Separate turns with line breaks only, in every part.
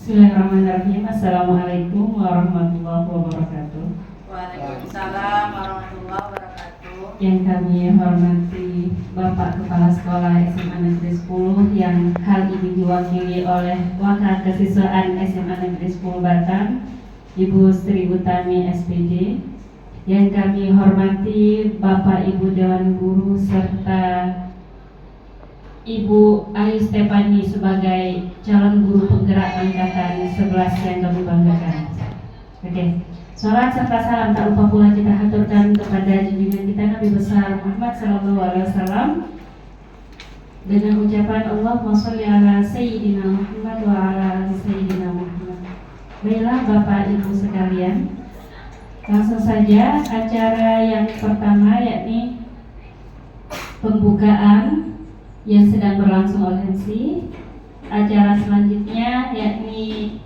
Bismillahirrahmanirrahim. Assalamualaikum warahmatullahi wabarakatuh.
Waalaikumsalam warahmatullahi wabarakatuh.
Yang kami hormati Bapak Kepala Sekolah SMA Negeri 10 yang hal ini diwakili oleh Wakil Kesiswaan SMA Negeri 10 Batam, Ibu Sri Utami SPD. Yang kami hormati Bapak Ibu Dewan Guru serta Ibu Ayu Stefani sebagai calon guru penggerak angkatan 11 yang kami banggakan. Oke. Salam serta salam tak lupa pula kita haturkan kepada junjungan kita Nabi besar Muhammad SAW dengan ucapan Allahumma sholli ala Sayyidina Muhammad wa ala ali Sayyidina Muhammad. Baiklah Bapak Ibu sekalian, langsung saja acara yang pertama yakni pembukaan yang sedang berlangsung oleh MC. Acara selanjutnya yakni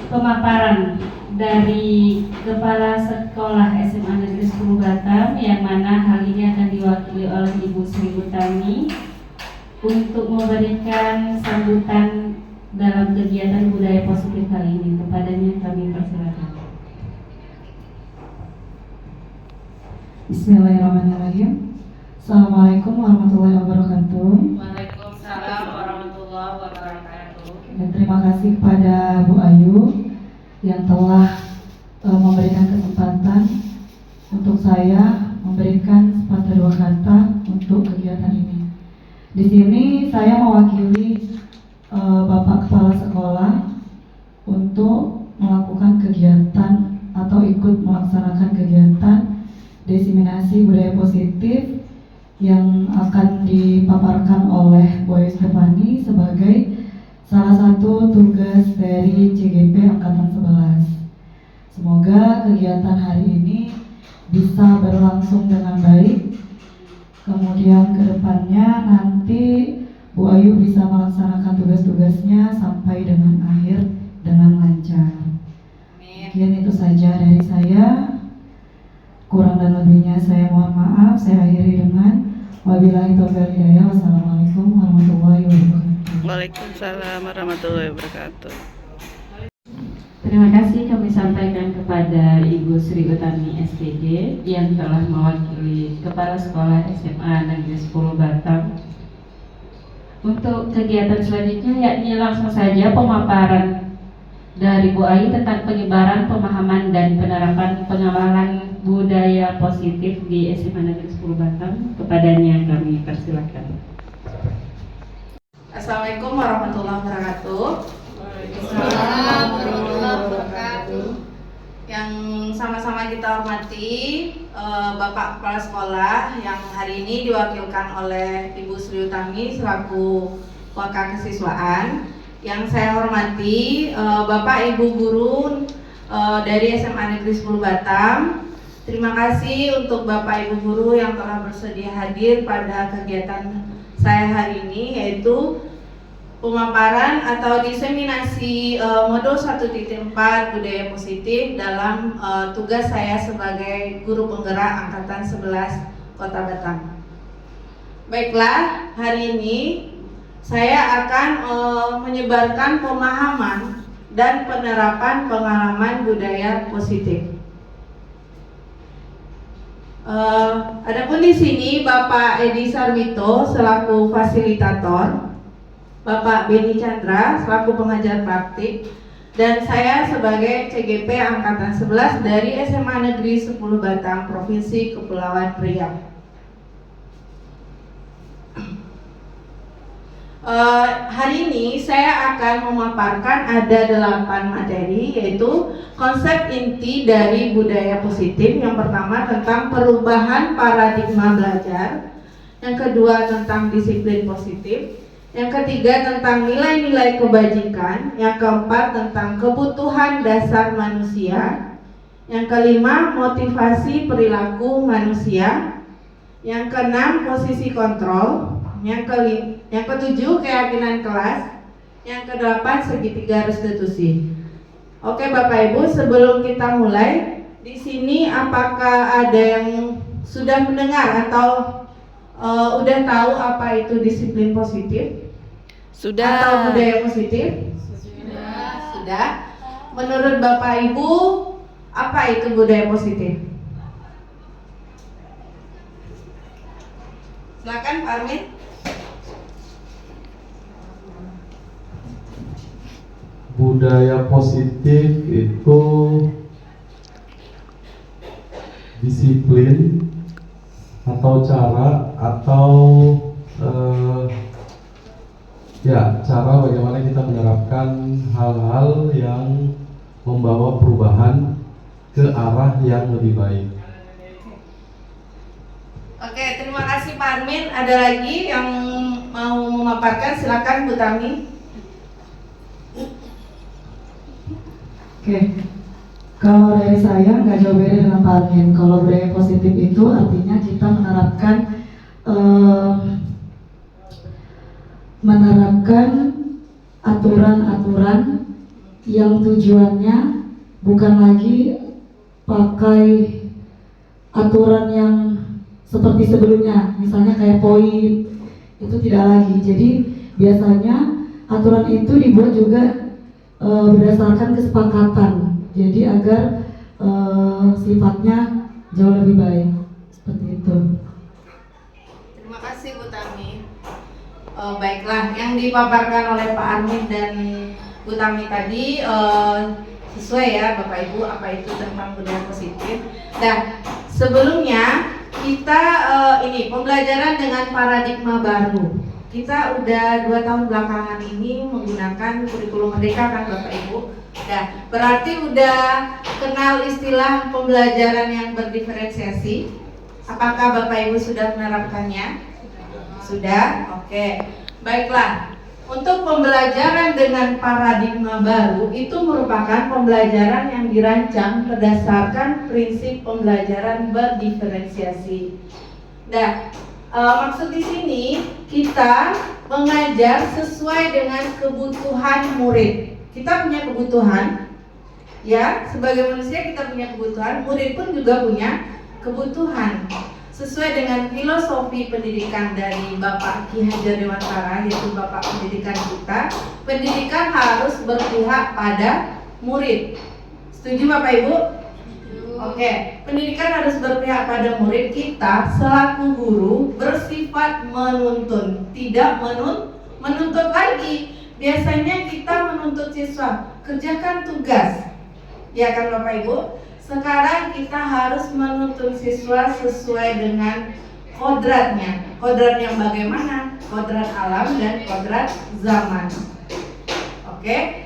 pemaparan dari Kepala Sekolah SMA Negeri 10 Batam, yang mana hal ini akan diwakili oleh Ibu Sri Utami untuk memberikan sambutan dalam kegiatan budaya positif kali ini. Kepadanya kami persilakan.
Bismillahirrahmanirrahim. Assalamualaikum warahmatullahi wabarakatuh.
Waalaikumsalam warahmatullahi wabarakatuh.
Dan terima kasih kepada Bu Ayu yang telah memberikan kesempatan untuk saya memberikan sepatah dua kata untuk kegiatan ini. Di sini saya mewakili Bapak Kepala Sekolah untuk melakukan kegiatan atau ikut melaksanakan kegiatan diseminasi budaya positif yang akan dipaparkan oleh Bu Ayu Stefani sebagai salah satu tugas dari CGP Angkatan 11. Semoga kegiatan hari ini bisa berlangsung dengan baik. Kemudian ke depannya nanti Bu Ayu bisa melaksanakan tugas-tugasnya sampai dengan akhir dengan lancar. Mungkin itu saja dari saya. Kurang dan lebihnya saya mohon maaf. Saya akhiri dengan wabillahi taufiq wal hidayah. Wassalamualaikum warahmatullahi wabarakatuh.
Waalaikumsalam warahmatullahi wabarakatuh.
Terima kasih kami sampaikan kepada Ibu Sri Utami SPD yang telah mewakili Kepala Sekolah SMA Negeri 10 Batam. Untuk kegiatan selanjutnya yakni langsung saja pemaparan dari Bu Ayu tentang penyebaran pemahaman dan penerapan pengawalan budaya positif di SMA Negeri 10 Batam. Kepadanya kami persilakan.
Assalamualaikum warahmatullahi wabarakatuh.
Waalaikumsalam warahmatullahi wabarakatuh.
Yang sama-sama kita hormati Bapak Kepala Sekolah yang hari ini diwakilkan oleh Ibu Sri Utami selaku Wakil Kesiswaan. Yang saya hormati Bapak Ibu Guru dari SMA Negeri 10 Batam. Terima kasih untuk Bapak Ibu Guru yang telah bersedia hadir pada kegiatan saya hari ini, yaitu pemaparan atau diseminasi modul 1.4 budaya positif dalam tugas saya sebagai guru penggerak angkatan 11 Kota Batam. Baiklah, hari ini saya akan menyebarkan pemahaman dan penerapan pengalaman budaya positif. Adapun di sini Bapak Edi Sarwito selaku fasilitator, Bapak Beni Chandra selaku pengajar praktik, dan saya sebagai CGP Angkatan 11 dari SMA Negeri 10 Batam, Provinsi Kepulauan Riau. Hari ini saya akan memaparkan ada 8 materi, yaitu konsep inti dari budaya positif. Yang pertama tentang perubahan paradigma belajar, yang kedua tentang disiplin positif, yang ketiga tentang nilai-nilai kebajikan, yang keempat tentang kebutuhan dasar manusia, yang kelima motivasi perilaku manusia, yang keenam posisi kontrol, yang ketujuh keyakinan kelas, yang kedelapan segitiga restitusi. Oke Bapak Ibu, sebelum kita mulai, di sini apakah ada yang sudah mendengar atau udah tahu apa itu disiplin positif?
Sudah.
Atau budaya positif? Sudah. Menurut Bapak Ibu, apa itu budaya positif? Silakan Pak Armin.
Budaya positif itu disiplin atau cara atau cara bagaimana kita menerapkan hal-hal yang membawa perubahan ke arah yang lebih baik.
Oke, terima kasih Pak Armin. Ada lagi yang mau memaparkan? Silakan Bu Tami.
Oke, kalau dari saya nggak jauh beda dengan Pak Armin. Kalau budaya positif itu artinya kita menerapkan aturan-aturan yang tujuannya bukan lagi pakai aturan yang seperti sebelumnya, misalnya kayak poin, itu tidak lagi. Jadi biasanya aturan itu dibuat juga berdasarkan kesepakatan, jadi agar sifatnya jauh lebih baik, seperti itu.
Terima kasih Bu Tami. Baiklah, yang dipaparkan oleh Pak Armin dan Bu Tami tadi sesuai ya Bapak Ibu, apa itu tentang budaya positif. Nah, sebelumnya kita ini pembelajaran dengan paradigma baru. Kita udah 2 tahun belakangan ini menggunakan kurikulum merdeka kan Bapak Ibu. Nah, berarti udah kenal istilah pembelajaran yang berdiferensiasi. Apakah Bapak Ibu sudah menerapkannya? Sudah? Oke. Baiklah. Untuk pembelajaran dengan paradigma baru itu merupakan pembelajaran yang dirancang berdasarkan prinsip pembelajaran berdiferensiasi. Nah, maksud di sini kita mengajar sesuai dengan kebutuhan murid. Kita punya kebutuhan, ya, sebagai manusia kita punya kebutuhan. Murid pun juga punya kebutuhan. Sesuai dengan filosofi pendidikan dari Bapak Ki Hajar Dewantara, yaitu Bapak Pendidikan kita, pendidikan harus berpihak pada murid. Setuju Bapak Ibu? Oke, pendidikan harus berpihak pada murid. Kita selaku guru bersifat menuntun, tidak menuntut lagi. Biasanya kita menuntut siswa, kerjakan tugas. Ya kan Bapak Ibu? Sekarang kita harus menuntun siswa sesuai dengan kodratnya. Kodrat yang bagaimana? Kodrat alam dan kodrat zaman. Oke?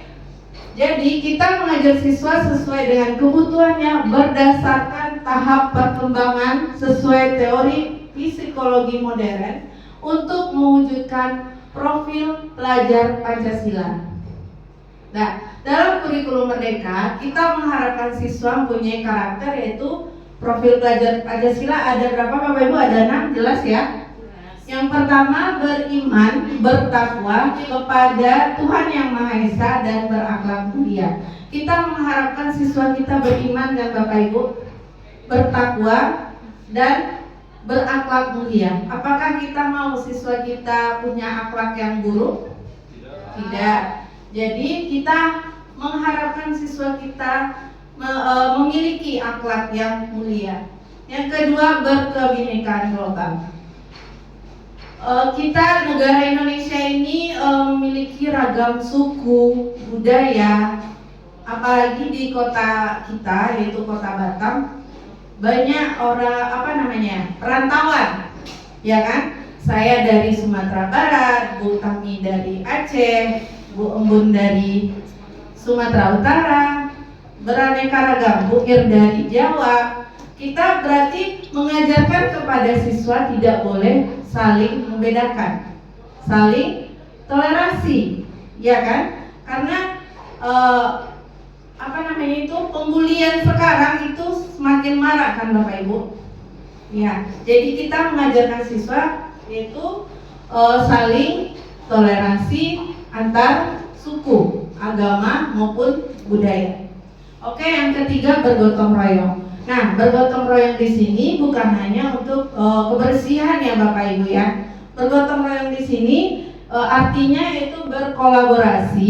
Jadi kita mengajar siswa sesuai dengan kebutuhannya berdasarkan tahap perkembangan sesuai teori psikologi modern untuk mewujudkan profil pelajar Pancasila. Nah, dalam kurikulum merdeka kita mengharapkan siswa mempunyai karakter, yaitu profil pelajar Pancasila ada berapa Bapak Ibu? Ada 6, jelas ya? Yang pertama, beriman, bertakwa kepada Tuhan Yang Maha Esa dan berakhlak mulia. Kita mengharapkan siswa kita beriman dan Bapak Ibu, bertakwa dan berakhlak mulia. Apakah kita mau siswa kita punya akhlak yang buruk? Tidak. Jadi kita mengharapkan siswa kita memiliki akhlak yang mulia. Yang kedua, berkebinekaan global. Kita negara Indonesia ini memiliki ragam suku, budaya, apalagi di kota kita yaitu kota Batam banyak orang perantauan, ya kan? Saya dari Sumatera Barat, Bu Tami dari Aceh, Bu Embun dari Sumatera Utara, beraneka ragam, Bu Ir dari Jawa. Kita berarti mengajarkan kepada siswa tidak boleh saling membedakan, saling toleransi, ya kan? Karena pembulian sekarang itu semakin marak kan Bapak Ibu. Ya, jadi kita mengajarkan siswa yaitu saling toleransi antar suku, agama maupun budaya. Oke, yang ketiga bergotong royong. Nah, bergotong royong di sini bukan hanya untuk kebersihan ya Bapak Ibu ya. Bergotong royong di sini artinya itu berkolaborasi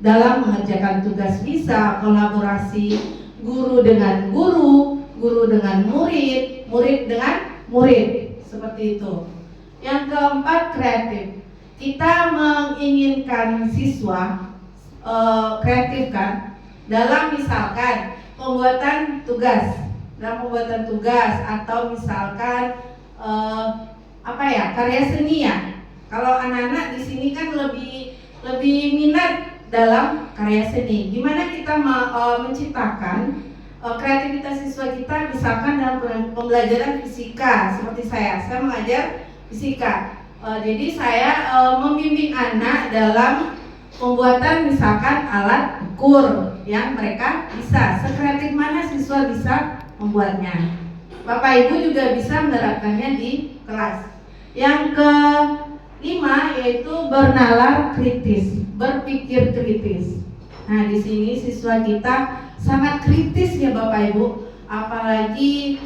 dalam mengerjakan tugas, bisa kolaborasi guru dengan guru, guru dengan murid, murid dengan murid, seperti itu. Yang keempat, kreatif. Kita menginginkan siswa kreatif kan dalam misalkan pembuatan tugas, atau misalkan karya seni ya. Kalau anak-anak di sini kan lebih minat dalam karya seni. Gimana kita menciptakan kreativitas siswa kita, misalkan dalam pembelajaran fisika. Seperti saya mengajar fisika. Jadi saya membimbing anak dalam pembuatan misalkan alat ukur yang mereka bisa. Sekreatif mana siswa bisa membuatnya. Bapak Ibu juga bisa menerapkannya di kelas. Yang kelima yaitu bernalar kritis, berpikir kritis. Nah, di sini siswa kita sangat kritis ya Bapak Ibu. Apalagi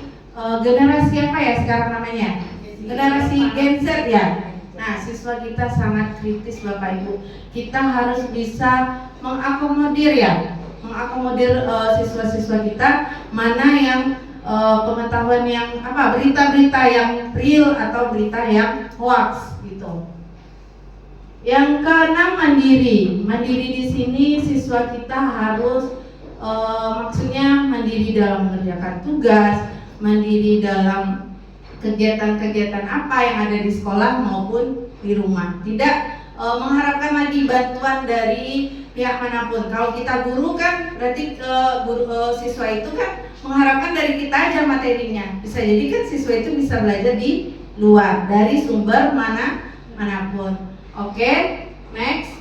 generasi apa ya sekarang namanya? Generasi Gen Z ya. Nah, siswa kita sangat kritis Bapak Ibu. Kita harus bisa mengakomodir siswa-siswa kita, mana yang pengetahuan yang berita-berita yang real atau berita yang hoax gitu. Yang keenam, mandiri. Mandiri di sini siswa kita harus maksudnya mandiri dalam mengerjakan tugas, mandiri dalam kegiatan-kegiatan apa yang ada di sekolah maupun di rumah. Tidak mengharapkan lagi bantuan dari pihak manapun. Kalau kita guru kan berarti siswa itu kan mengharapkan dari kita aja materinya. Bisa jadi kan siswa itu bisa belajar di luar dari sumber manapun. Oke, next.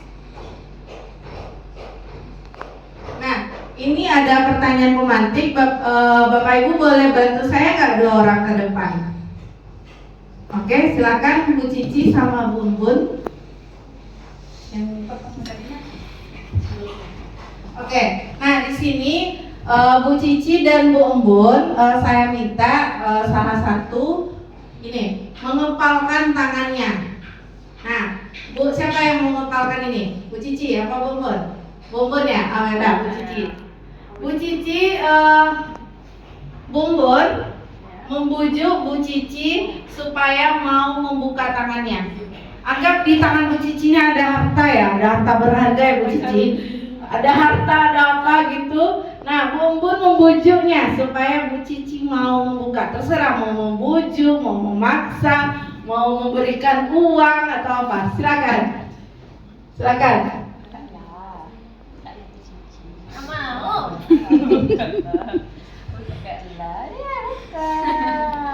Nah, ini ada pertanyaan pemantik. Bapak Ibu boleh bantu saya nggak 2 orang ke depan? Oke, silakan Bu Cici sama Bu Umbun. Oke, nah di sini Bu Cici dan Bu Umbun, saya minta salah satu ini mengepalkan tangannya. Nah, Bu, siapa yang mengepalkan ini? Bu Cici apa Bu Umbun? Bu Umbun ya? Ada Bu Cici. Bu Cici, Bu Umbun membujuk Bu Cici supaya mau membuka tangannya. Anggap di tangan Bu Cicinya ada harta ya, ada harta berharga ya Bu Cici. Ada harta, ada apa gitu. Nah, Bu Umbun membujuknya supaya Bu Cici mau membuka. Terserah mau membujuk, mau memaksa, mau memberikan uang atau apa. Silakan. Silakan.
Mau.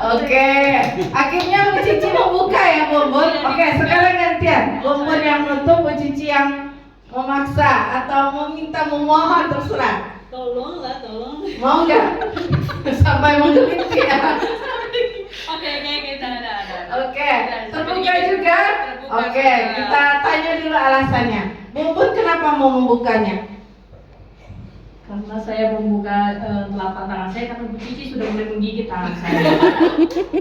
Oke, akhirnya Bu Cici membuka ya Bu Umbun. Oke, sekarang gantian. Bu Umbun yang nutup, Bu Cici yang memaksa atau meminta, memohon, terserah.
Tolong.
Mau nggak? Sampai menggelitik ya.
Oke, ada.
Oke, terbuka juga. Oke, kita tanya dulu alasannya. Bu Umbun kenapa mau membukanya?
Karena saya membuka telapak tangan saya karena Bu Cici sudah mulai menggigit tangan saya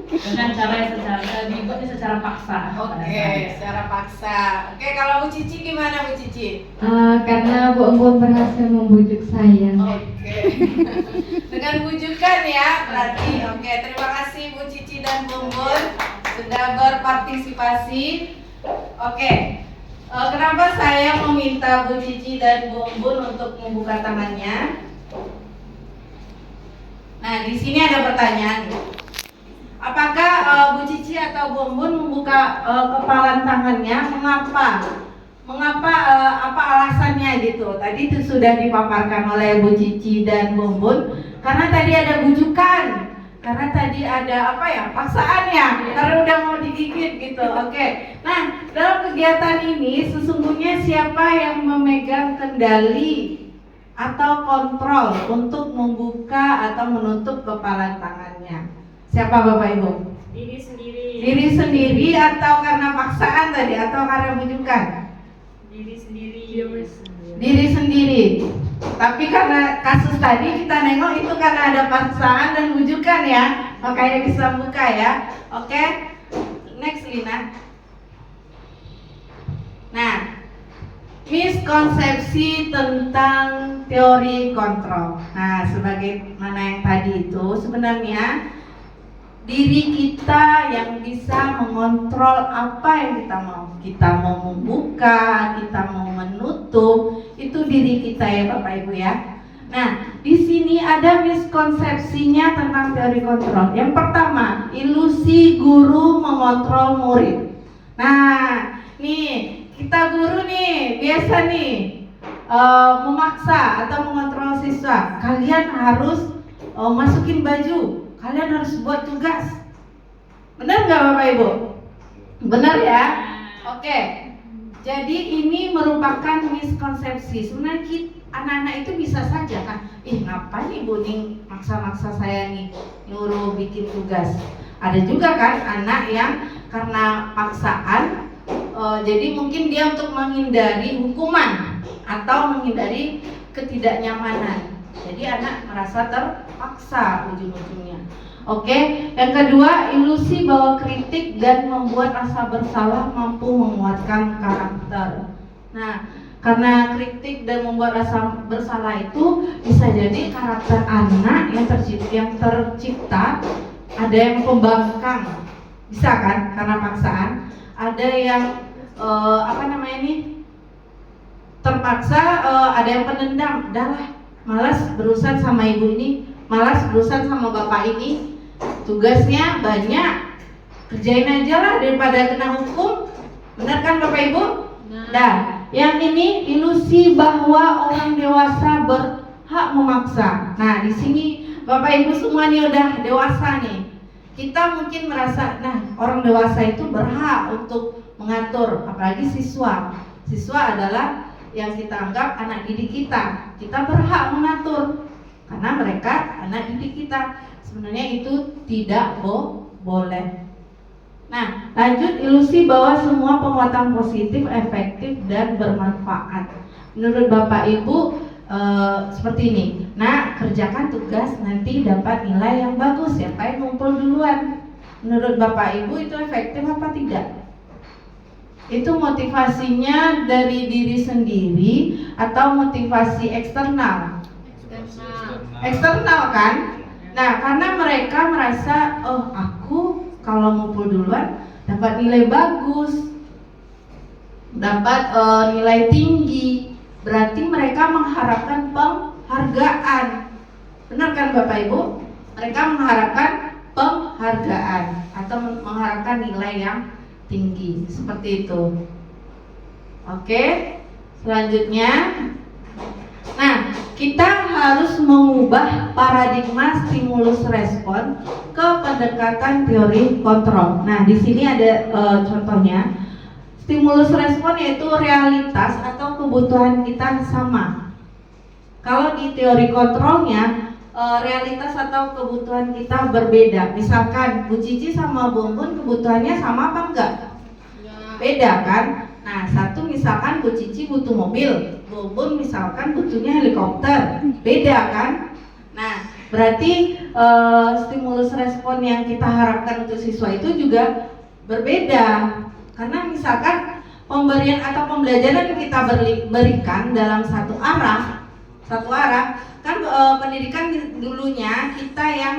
dengan cara secara paksa.
Oke, secara paksa. Oke, kalau Bu Cici gimana Bu Cici?
Karena Bu Umbun berhasil membujuk saya.
Oke. Dengan bujukan ya, berarti. Oke, terima kasih Bu Cici dan Bu Umbun sudah berpartisipasi. Oke. Kenapa saya meminta Bu Cici dan Bu Umbun untuk membuka tangannya? Nah, di sini ada pertanyaan. Apakah Bu Cici atau Bu Umbun membuka kepalan tangannya? Mengapa apa alasannya gitu? Tadi itu sudah dipaparkan oleh Bu Cici dan Bu Umbun. Karena tadi ada bujukan, karena tadi ada apa ya, paksaan ya, karena udah mau digigit gitu. Oke. Nah, dalam kegiatan ini sesungguhnya siapa yang memegang kendali atau kontrol untuk membuka atau menutup kepalan tangannya? Siapa Bapak Ibu?
Diri sendiri.
Diri sendiri atau karena paksaan tadi atau karena bujukan?
Diri sendiri.
Diri sendiri. Tapi karena kasus tadi kita nengok itu karena ada paksaan dan bujukan ya, makanya bisa buka ya. Oke. Next Lina. Nah, miskonsepsi tentang teori kontrol. Nah, sebagaimana yang tadi itu sebenarnya diri kita yang bisa mengontrol apa yang kita mau. Kita mau membuka, kita mau menutup, itu diri kita ya Bapak Ibu ya. Nah, di sini ada miskonsepsinya tentang teori kontrol. Yang pertama, ilusi guru mengontrol murid. Nah, nih kita guru nih biasa nih memaksa atau mengontrol siswa. Kalian harus masukin baju. Kalian harus buat tugas. Benar nggak Bapak Ibu? Benar ya? Oke. Jadi ini merupakan miskonsepsi. Sebenarnya anak-anak itu bisa saja kan, ngapain Ibu nih maksa-maksa saya nih nyuruh bikin tugas. Ada juga kan anak yang karena paksaan, jadi mungkin dia untuk menghindari hukuman atau menghindari ketidaknyamanan. Jadi anak merasa terpaksa ujung-ujungnya. Oke, yang kedua, ilusi bahwa kritik dan membuat rasa bersalah mampu menguatkan karakter. Nah, karena kritik dan membuat rasa bersalah itu bisa jadi karakter anak yang tercipta ada yang pembangkang, bisa kan? Karena paksaan. Ada yang terpaksa, ada yang penendam. Udahlah, malas berurusan sama ibu ini, malas berurusan sama bapak ini, tugasnya banyak, kerjain aja lah daripada kena hukum. Benar kan Bapak Ibu? Nah, yang ini ilusi bahwa orang dewasa berhak memaksa. Nah, di sini Bapak Ibu semua nih udah dewasa nih. Kita mungkin merasa, nah orang dewasa itu berhak untuk mengatur, apalagi siswa. Siswa adalah yang kita anggap anak didik kita. Kita berhak mengatur karena mereka anak didik kita. Sebenarnya itu tidak boleh. Nah, lanjut, ilusi bahwa semua penguatan positif, efektif dan bermanfaat. Menurut Bapak Ibu seperti ini. Nah, kerjakan tugas nanti dapat nilai yang bagus. Siapa yang ngumpul duluan? Menurut Bapak Ibu itu efektif apa tidak? Itu motivasinya dari diri sendiri atau motivasi eksternal? Eksternal kan? Nah, karena mereka merasa, oh aku kalau ngumpul duluan dapat nilai bagus, dapat nilai tinggi, berarti mereka mengharapkan penghargaan. Benar kan Bapak Ibu? Mereka mengharapkan penghargaan atau mengharapkan nilai yang tinggi, seperti itu. Oke, selanjutnya, nah kita harus mengubah paradigma stimulus respon ke pendekatan teori kontrol. Nah, di sini ada contohnya. Stimulus respon yaitu realitas atau kebutuhan kita sama. Kalau di teori kontrolnya, realitas atau kebutuhan kita berbeda. Misalkan Bu Cici sama Bu Umbun kebutuhannya sama apa enggak? Beda kan? Nah, satu misalkan Bu Cici butuh mobil, Bu Umbun misalkan butuhnya helikopter, beda kan? Nah, berarti stimulus respon yang kita harapkan untuk siswa itu juga berbeda. Karena misalkan pemberian atau pembelajaran yang kita berikan dalam satu arah, kan pendidikan dulunya kita yang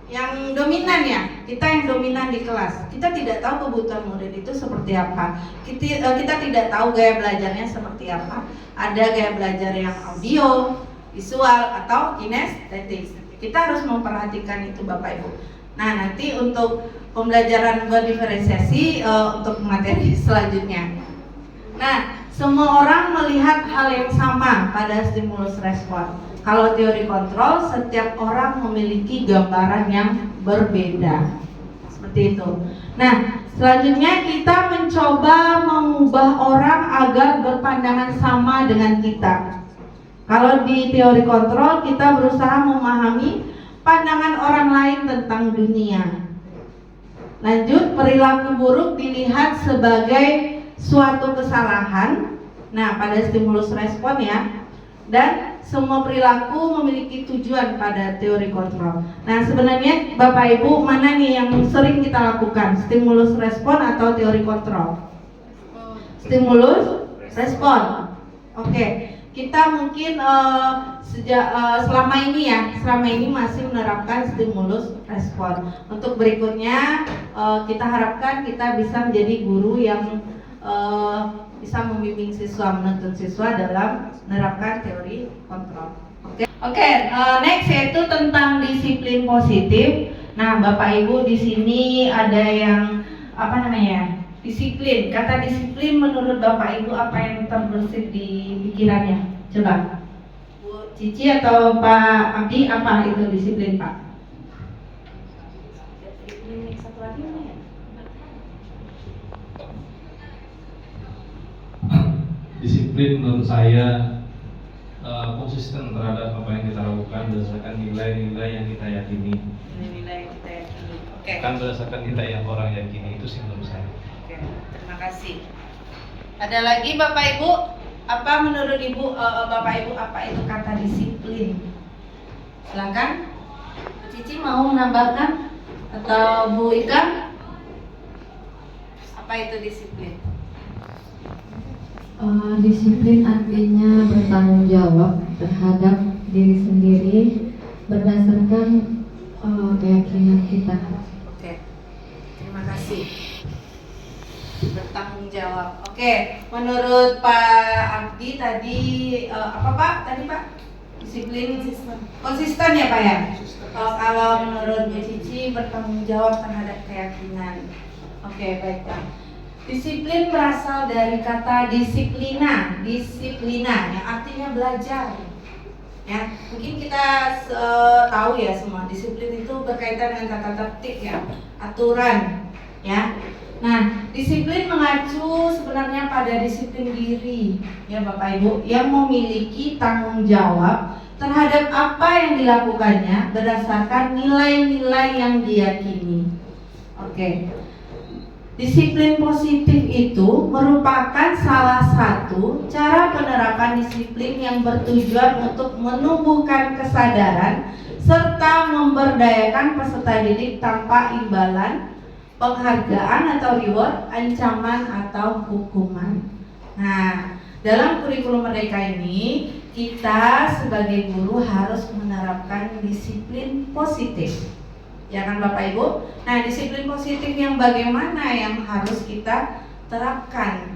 yang dominan ya, kita yang dominan di kelas. Kita tidak tahu kebutuhan murid itu seperti apa. Kita tidak tahu gaya belajarnya seperti apa. Ada gaya belajar yang audio, visual atau kinestetik. Kita harus memperhatikan itu Bapak Ibu. Nah, nanti untuk pembelajaran berdiferensiasi untuk materi selanjutnya. Nah, semua orang melihat hal yang sama pada stimulus respon. Kalau teori kontrol, setiap orang memiliki gambaran yang berbeda. Seperti itu. Nah, selanjutnya kita mencoba mengubah orang agar berpandangan sama dengan kita. Kalau di teori kontrol, kita berusaha memahami pandangan orang lain tentang dunia. Lanjut, perilaku buruk dilihat sebagai suatu kesalahan. Nah, pada stimulus respon ya. Dan semua perilaku memiliki tujuan pada teori kontrol. Nah, sebenarnya Bapak Ibu, mana nih yang sering kita lakukan? Stimulus respon atau teori kontrol? Stimulus respon. Oke. Kita mungkin selama ini masih menerapkan stimulus respon. Untuk berikutnya kita harapkan kita bisa menjadi guru yang bisa membimbing siswa, menuntun siswa dalam menerapkan teori kontrol. Oke, next yaitu tentang disiplin positif. Nah, Bapak Ibu di sini ada yang disiplin. Kata disiplin menurut Bapak Ibu apa yang terbersit di pikirannya? Coba Bu Cici atau Pak Abdi, apa itu disiplin Pak?
Disiplin menurut saya konsisten terhadap apa yang kita lakukan berdasarkan nilai-nilai yang kita yakini.
Nilai yang kita yakini. Oke.
Kan berdasarkan nilai yang orang yakini, itu sih menurut saya.
Oke, terima kasih. Ada lagi Bapak Ibu, apa menurut Ibu Bapak Ibu apa itu kata disiplin? Silakan. Bu Cici mau menambahkan atau Bu Ika? Apa itu disiplin?
Disiplin artinya bertanggung jawab terhadap diri sendiri berdasarkan keyakinan kita.
Oke, terima kasih. Bertanggung jawab. Oke, menurut Pak Abdi tadi apa Pak? Tadi Pak? Disiplin konsisten ya Pak ya? Kalau menurut Bu Cici bertanggung jawab terhadap keyakinan. Oke, baik Pak. Disiplin berasal dari kata disiplina yang artinya belajar. Ya, mungkin kita tahu ya semua disiplin itu berkaitan dengan tata tertib ya, aturan ya. Nah, disiplin mengacu sebenarnya pada disiplin diri ya Bapak Ibu yang memiliki tanggung jawab terhadap apa yang dilakukannya berdasarkan nilai-nilai yang diyakini. Oke. Disiplin positif itu merupakan salah satu cara penerapan disiplin yang bertujuan untuk menumbuhkan kesadaran serta memberdayakan peserta didik tanpa imbalan, penghargaan atau reward, ancaman atau hukuman. Nah, dalam kurikulum Merdeka ini kita sebagai guru harus menerapkan disiplin positif. Ya kan Bapak Ibu? Nah, disiplin positif yang bagaimana yang harus kita terapkan?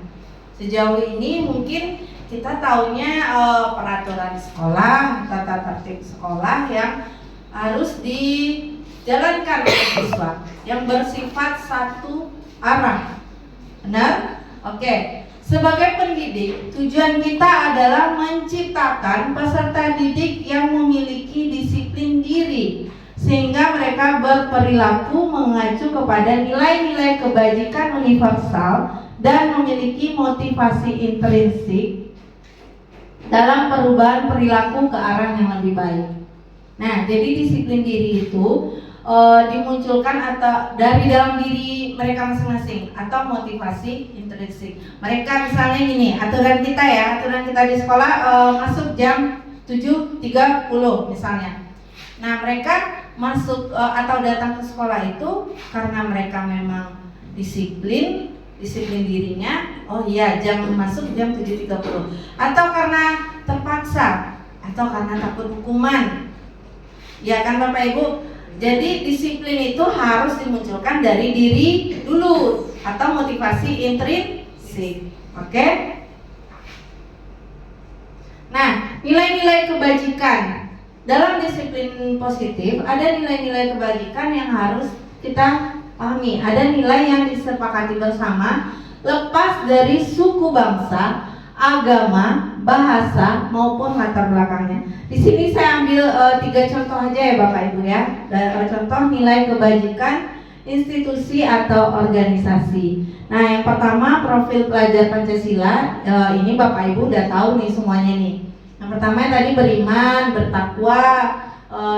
Sejauh ini mungkin kita taunya peraturan sekolah, tata tertib sekolah yang harus dijalankan oleh siswa yang bersifat satu arah. Benar? Oke. Sebagai pendidik, tujuan kita adalah menciptakan peserta didik yang memiliki disiplin diri sehingga mereka berperilaku mengacu kepada nilai-nilai kebajikan universal dan memiliki motivasi intrinsik dalam perubahan perilaku ke arah yang lebih baik. Nah, jadi disiplin diri itu dimunculkan atau dari dalam diri mereka masing-masing atau motivasi intrinsik. Mereka misalnya gini, aturan kita di sekolah masuk jam 7.30 misalnya. Nah, mereka masuk atau datang ke sekolah itu karena mereka memang disiplin dirinya. Oh iya, masuk jam 7.30. Atau karena terpaksa atau karena takut hukuman. Ya kan Bapak Ibu? Jadi disiplin itu harus dimunculkan dari diri dulu atau motivasi intrinsik. Oke? Nah, nilai-nilai kebajikan. dalam disiplin positif ada nilai-nilai kebajikan yang harus kita pahami. Ada nilai yang disepakati bersama lepas dari suku bangsa, agama, bahasa maupun latar belakangnya. Di sini saya ambil 3 contoh aja ya Bapak Ibu ya. Contoh nilai kebajikan institusi atau organisasi. Nah, yang pertama profil pelajar Pancasila. Ini Bapak Ibu udah tahu nih semuanya nih. Yang pertama tadi beriman, bertakwa,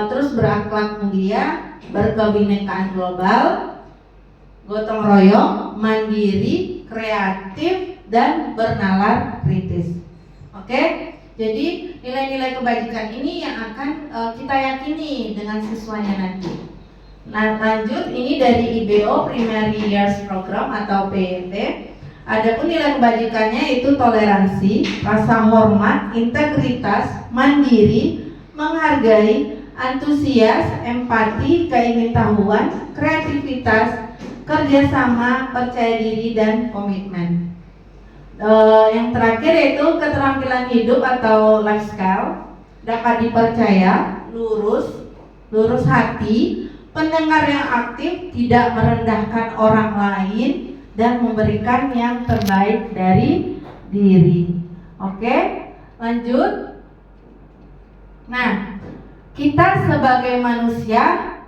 terus berakhlak mulia, berkebinekaan global, gotong royong, mandiri, kreatif, dan bernalar kritis. Oke? Jadi nilai-nilai kebajikan ini yang akan kita yakini dengan siswanya nanti. Nah, lanjut, ini dari IBO Primary Years Program atau PYP. Adapun nilai kebajikannya itu toleransi, rasa hormat, integritas, mandiri, menghargai, antusias, empati, keingintahuan, kreativitas, kerjasama, percaya diri, dan komitmen. Yang terakhir yaitu keterampilan hidup atau life skill, dapat dipercaya, lurus hati, pendengar yang aktif, tidak merendahkan orang lain, dan memberikan yang terbaik dari diri. Oke, lanjut. Nah, kita sebagai manusia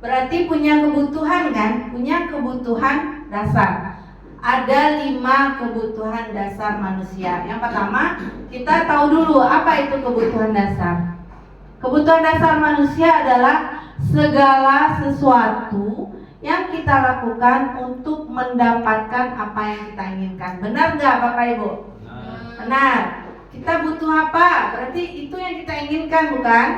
berarti punya kebutuhan kan? Punya kebutuhan dasar. Ada 5 kebutuhan dasar manusia. Yang pertama, kita tahu dulu apa itu kebutuhan dasar. Kebutuhan dasar manusia adalah segala sesuatu yang kita lakukan untuk mendapatkan apa yang kita inginkan. Benar nggak Bapak Ibu? Benar. Kita butuh apa? Berarti itu yang kita inginkan, bukan?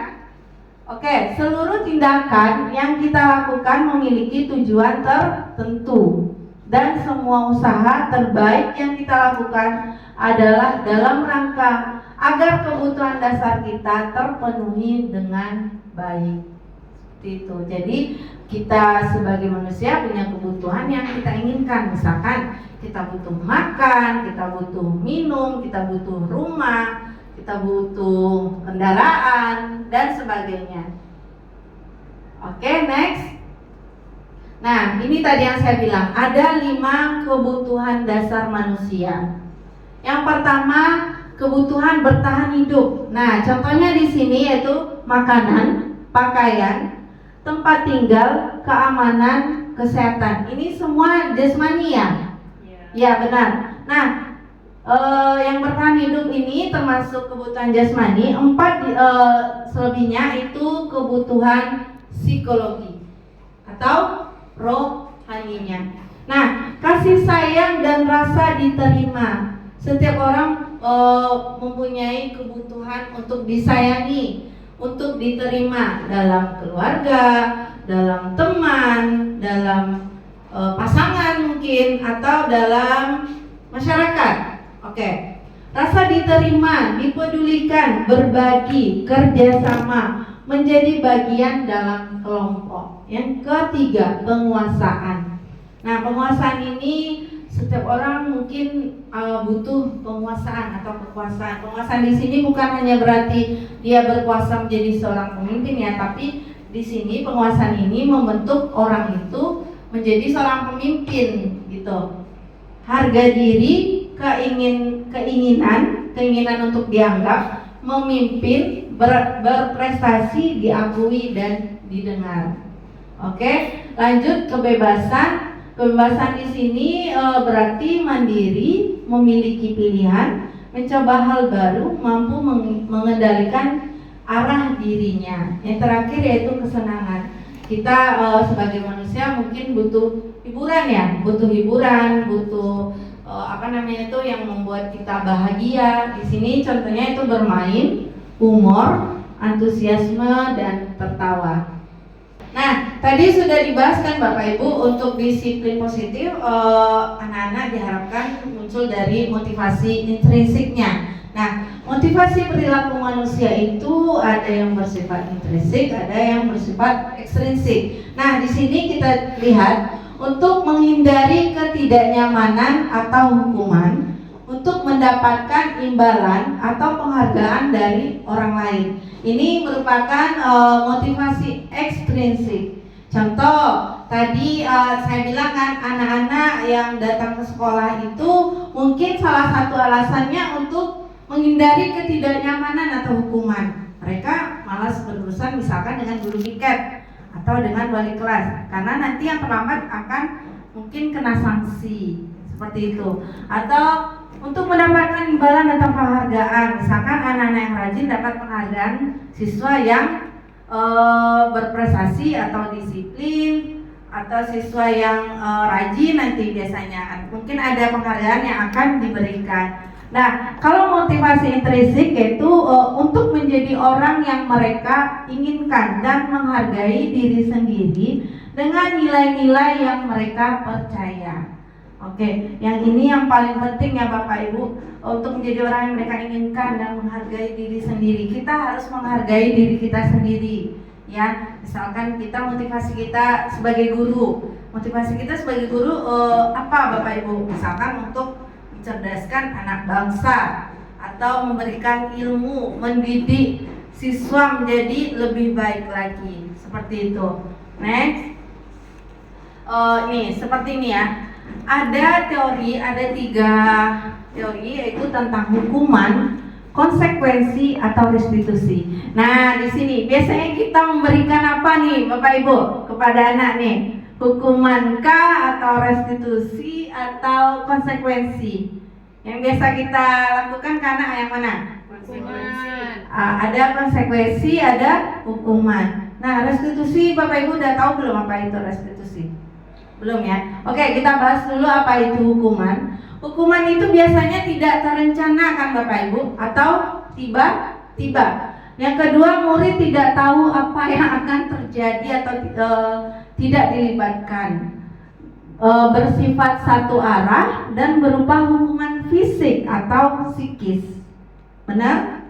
Oke, seluruh tindakan yang kita lakukan memiliki tujuan tertentu. Dan semua usaha terbaik yang kita lakukan adalah dalam rangka agar kebutuhan dasar kita terpenuhi dengan baik. Itu. Jadi kita sebagai manusia punya kebutuhan yang kita inginkan. Misalkan kita butuh makan, kita butuh minum, kita butuh rumah, kita butuh kendaraan, dan sebagainya. Oke, next. Nah, ini tadi yang saya bilang, ada 5 kebutuhan dasar manusia. Yang pertama, kebutuhan bertahan hidup. Nah, contohnya di sini yaitu makanan, pakaian, tempat tinggal, keamanan, kesehatan. Ini semua jasmani ya? Ya, benar. Nah, yang bertahan hidup ini termasuk kebutuhan jasmani. 4 selebihnya itu kebutuhan psikologi atau rohaninya. Nah, kasih sayang dan rasa diterima. Setiap orang mempunyai kebutuhan untuk disayangi, untuk diterima dalam keluarga, dalam teman, dalam pasangan mungkin, atau dalam masyarakat. Oke. Rasa diterima, dipedulikan, berbagi, kerjasama, menjadi bagian dalam kelompok. Yang ketiga, penguasaan. Nah, penguasaan ini setiap orang mungkin butuh penguasaan atau kekuasaan. Penguasaan di sini bukan hanya berarti dia berkuasa menjadi seorang pemimpin ya, tapi di sini penguasaan ini membentuk orang itu menjadi seorang pemimpin gitu. Harga diri, keinginan untuk dianggap, memimpin, berprestasi, diakui dan didengar. Oke, lanjut kebebasan. Kebebasan di sini berarti mandiri, memiliki pilihan, mencoba hal baru, mampu mengendalikan arah dirinya. Yang terakhir yaitu kesenangan. Kita sebagai manusia mungkin butuh hiburan ya, butuh itu yang membuat kita bahagia. Di sini contohnya itu bermain, humor, antusiasme, dan tertawa. Nah, tadi sudah dibahas kan Bapak Ibu, untuk disiplin positif anak-anak diharapkan muncul dari motivasi intrinsiknya. Nah, motivasi perilaku manusia itu ada yang bersifat intrinsik, ada yang bersifat ekstrinsik. Nah, di sini kita lihat untuk menghindari ketidaknyamanan atau hukuman, untuk mendapatkan imbalan atau penghargaan dari orang lain. Ini merupakan motivasi ekstrinsik. Contoh, tadi saya bilang kan anak-anak yang datang ke sekolah itu mungkin salah satu alasannya untuk menghindari ketidaknyamanan atau hukuman. Mereka malas berurusan misalkan dengan guru piket atau dengan wali kelas, karena nanti yang terlambat akan mungkin kena sanksi seperti itu. Atau untuk mendapatkan imbalan atau penghargaan, misalkan anak-anak yang rajin dapat penghargaan siswa yang berprestasi atau disiplin, atau siswa yang rajin nanti biasanya mungkin ada penghargaan yang akan diberikan. Nah, kalau motivasi intrinsik yaitu untuk menjadi orang yang mereka inginkan dan menghargai diri sendiri dengan nilai-nilai yang mereka percaya. Oke, yang ini yang paling penting ya Bapak Ibu, untuk menjadi orang yang mereka inginkan dan menghargai diri sendiri. Kita harus menghargai diri kita sendiri, ya. Misalkan kita motivasi kita sebagai guru, apa Bapak Ibu? Misalkan untuk mencerdaskan anak bangsa atau memberikan ilmu, mendidik siswa menjadi lebih baik lagi, seperti itu. Next, nih seperti ini ya. Ada 3 teori yaitu tentang hukuman, konsekuensi atau restitusi. Nah, di sini biasanya kita memberikan apa nih Bapak Ibu kepada anak nih? Hukumankah atau restitusi atau konsekuensi? Yang biasa kita lakukan karena yang mana?
Hukuman.
Ada konsekuensi, ada hukuman. Nah, restitusi Bapak Ibu udah tahu belum apa itu restitusi? Belum ya? Oke, kita bahas dulu apa itu hukuman. Hukuman itu biasanya tidak terencana kan Bapak Ibu, atau tiba-tiba. Yang kedua, murid tidak tahu apa yang akan terjadi atau tidak dilibatkan. Bersifat satu arah dan berupa hukuman fisik atau psikis. Benar?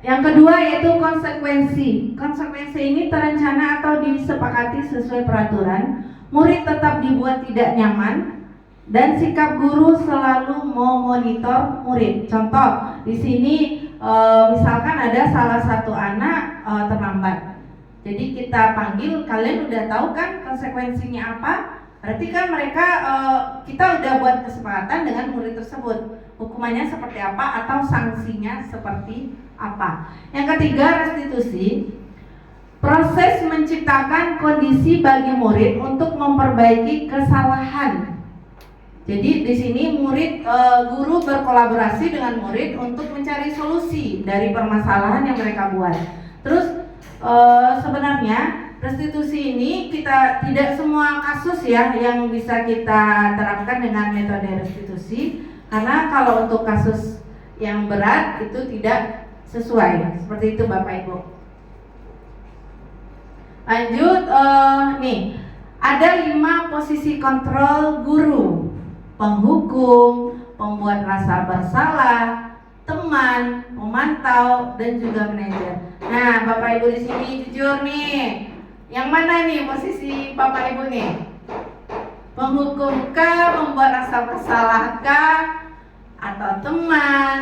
Yang kedua yaitu konsekuensi. Konsekuensi ini terencana atau disepakati sesuai peraturan. Murid tetap dibuat tidak nyaman dan sikap guru selalu memonitor murid. Contoh, di sini misalkan ada salah satu anak terlambat. Jadi kita panggil, kalian udah tahu kan konsekuensinya apa? Berarti kan mereka kita udah buat kesepakatan dengan murid tersebut. Hukumannya seperti apa atau sanksinya seperti apa. Yang ketiga, restitusi. Proses menciptakan kondisi bagi murid untuk memperbaiki kesalahan. Jadi di sini guru berkolaborasi dengan murid untuk mencari solusi dari permasalahan yang mereka buat. Terus sebenarnya restitusi ini kita tidak semua kasus ya yang bisa kita terapkan dengan metode restitusi, karena kalau untuk kasus yang berat itu tidak sesuai. Seperti itu Bapak Ibu. Lanjut, nih ada 5 posisi kontrol guru: penghukum, pembuat rasa bersalah, teman, pemantau, dan juga manajer. Nah, Bapak Ibu di sini jujur nih, yang mana nih posisi Bapak Ibu nih? Penghukumkah, membuat rasa bersalahkah, atau teman,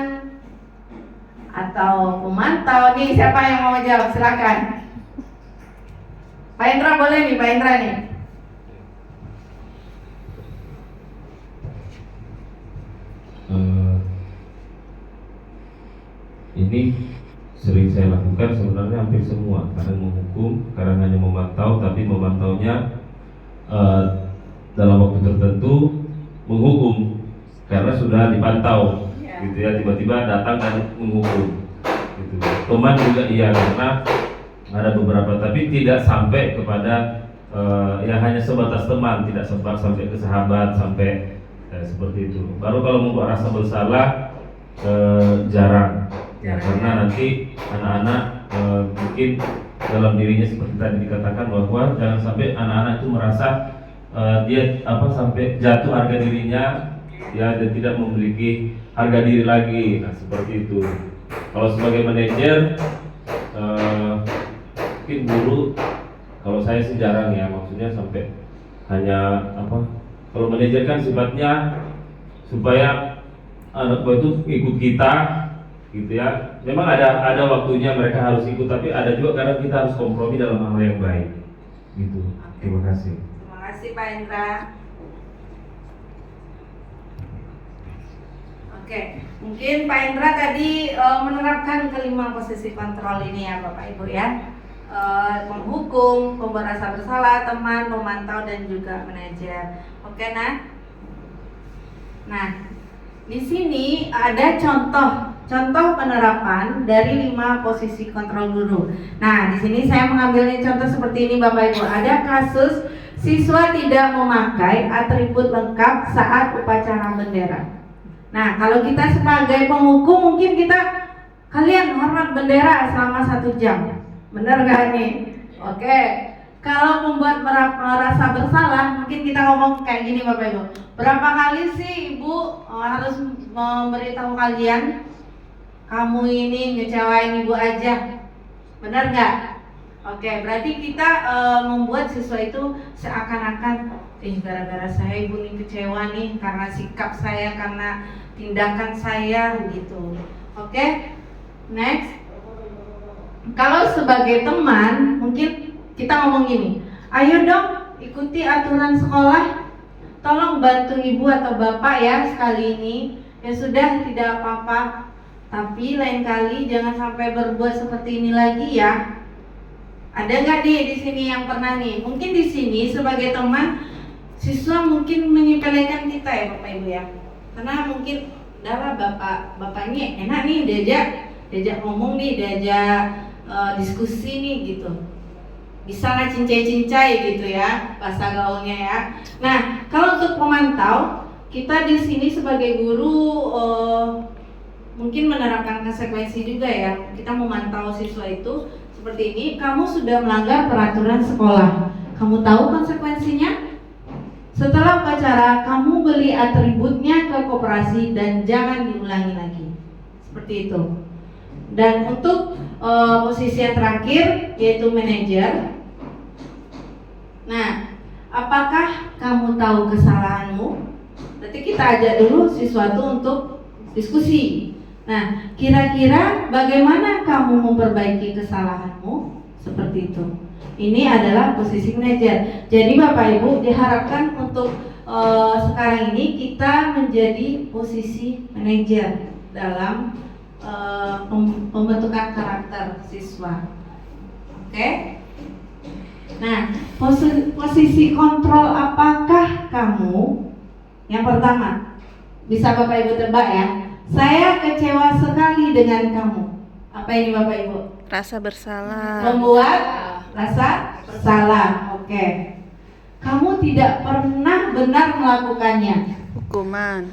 atau pemantau? Nih siapa yang mau jawab? Silakan. Pak Indra boleh nih, Pak Indra nih.
Ini sering saya lakukan sebenarnya hampir semua. Kadang menghukum, kadang hanya memantau, tapi memantaunya dalam waktu tertentu, menghukum karena sudah dipantau, gitu ya. Tiba-tiba datang dan menghukum, gitu. Teman juga iya, karena ada beberapa, tapi tidak sampai kepada yang hanya sebatas teman, tidak sempat sampai ke sahabat, sampai seperti itu. Baru kalau membuat rasa bersalah jarang. Ya, karena nanti anak-anak mungkin dalam dirinya seperti tadi dikatakan bahwa jangan sampai anak-anak itu merasa dia sampai jatuh harga dirinya, ya, dan tidak memiliki harga diri lagi. Nah, seperti itu. Kalau sebagai manajer, mungkin guru, kalau saya sih jarang ya, maksudnya sampai hanya kalau manajer kan sifatnya supaya anak buah itu ikut kita, gitu ya. Memang ada waktunya mereka harus ikut, tapi ada juga kadang kita harus kompromi dalam hal yang baik, gitu. Terima kasih.
Terima kasih Pak Indra. Oke, mungkin Pak Indra tadi menerapkan kelima posisi kontrol ini ya Bapak Ibu ya. Penghukum, pembuat rasa bersalah, teman, pemantau, dan juga manajer. Oke, Nah, di sini ada contoh penerapan dari 5 posisi kontrol guru. Nah, di sini saya mengambilnya contoh seperti ini Bapak Ibu. Ada kasus siswa tidak memakai atribut lengkap saat upacara bendera. Nah, kalau kita sebagai penghukum mungkin kalian hormat bendera selama 1 jam. Benar gak nih? Oke. Kalau membuat merasa bersalah, mungkin kita ngomong kayak gini Bapak Ibu. Berapa kali sih Ibu harus memberitahu kalian, kamu ini ngecewain Ibu aja? Benar nggak? Oke, berarti kita membuat siswa itu seakan-akan gara-gara saya Ibu nih kecewa nih karena sikap saya, karena tindakan saya gitu. Oke, next. Kalau sebagai teman, mungkin kita ngomong gini, ayo dong ikuti aturan sekolah, tolong bantu ibu atau bapak ya sekali ini. Ya sudah, tidak apa-apa, tapi lain kali jangan sampai berbuat seperti ini lagi ya. Ada nggak nih di sini yang pernah nih? Mungkin di sini sebagai teman, siswa mungkin menyepelekan kita ya Bapak Ibu ya, karena mungkin darah bapaknya enak nih diajak ngomong nih, diajak diskusi nih gitu, bisa nggak cincai-cincai gitu ya bahasa gaulnya ya. Nah, kalau untuk pemantau, kita di sini sebagai guru mungkin menerapkan konsekuensi juga ya. Kita memantau siswa itu seperti ini, kamu sudah melanggar peraturan sekolah, kamu tahu konsekuensinya? Setelah upacara, kamu beli atributnya ke koperasi dan jangan diulangi lagi. Seperti itu. Dan untuk posisi yang terakhir yaitu manajer. Nah, apakah kamu tahu kesalahanmu? Berarti kita ajak dulu siswa itu untuk diskusi. Nah, kira-kira bagaimana kamu memperbaiki kesalahanmu? Seperti itu. Ini adalah posisi manajer. Jadi Bapak Ibu diharapkan untuk sekarang ini kita menjadi posisi manajer dalam pembentukan karakter siswa. Oke? Nah, posisi kontrol apakah kamu? Yang pertama, bisa Bapak Ibu tebak ya. Saya kecewa sekali dengan kamu. Apa ini Bapak Ibu? Rasa bersalah. Membuat rasa bersalah. Oke. Kamu tidak pernah benar melakukannya.
Hukuman.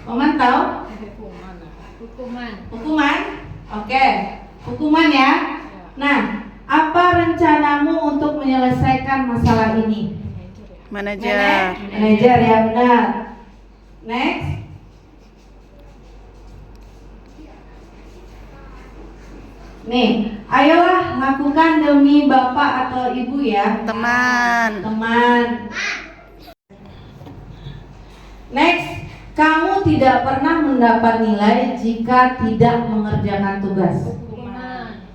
Memantau? Hukuman? Oke. Hukuman ya. Nah, apa rencanamu untuk menyelesaikan masalah ini?
Manajer.
Manajer ya, benar. Next. Nih, ayolah lakukan demi bapak atau ibu ya.
Teman.
Next, kamu tidak pernah mendapat nilai jika tidak mengerjakan tugas.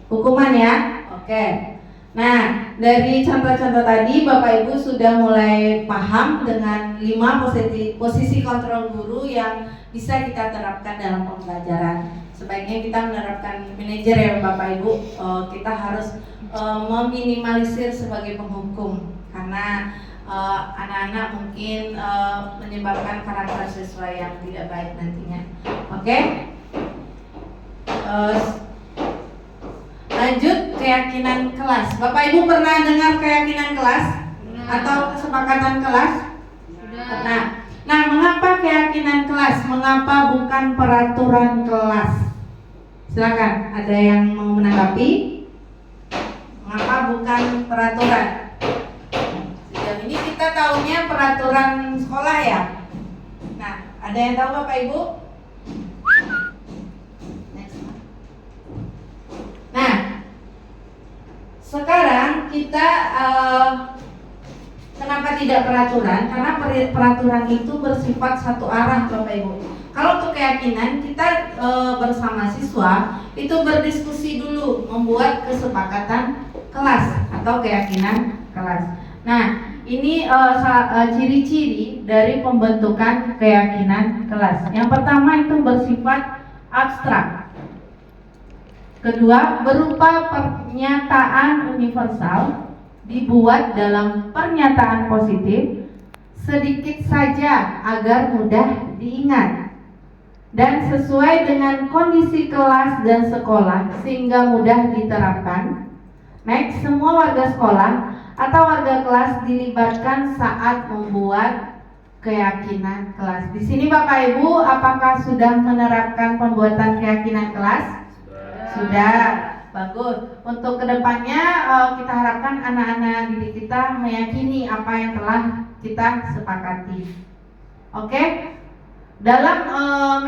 Hukuman ya. Oke. Nah, dari contoh-contoh tadi Bapak Ibu sudah mulai paham dengan 5 posisi kontrol guru yang bisa kita terapkan dalam pembelajaran. Sebaiknya kita menerapkan manajer ya Bapak Ibu. Kita harus meminimalisir sebagai penghukum karena anak-anak mungkin menyebabkan karakter siswa yang tidak baik nantinya. Oke? Lanjut, keyakinan kelas. Bapak Ibu pernah dengar keyakinan kelas? Atau kesepakatan kelas? Pernah. Nah, mengapa keyakinan kelas? Mengapa bukan peraturan kelas? Silakan, ada yang mau menanggapi? Mengapa bukan peraturan? Sejauh ini kita tahunya peraturan sekolah ya. Nah, ada yang tahu Bapak Ibu? Nah, sekarang kita kenapa tidak peraturan? Karena peraturan itu bersifat satu arah Bapak Ibu. Kalau untuk keyakinan kita bersama siswa itu berdiskusi dulu, membuat kesepakatan kelas atau keyakinan kelas. Nah, ini ciri-ciri dari pembentukan keyakinan kelas. Yang pertama itu bersifat abstrak. Kedua, berupa pernyataan universal, dibuat dalam pernyataan positif, sedikit saja agar mudah diingat, dan sesuai dengan kondisi kelas dan sekolah sehingga mudah diterapkan. Next, semua warga sekolah atau warga kelas dilibatkan saat membuat keyakinan kelas. Di sini Bapak Ibu, apakah sudah menerapkan pembuatan keyakinan kelas? Sudah, bagus. Untuk kedepannya kita harapkan anak-anak didik kita meyakini apa yang telah kita sepakati. Oke? Dalam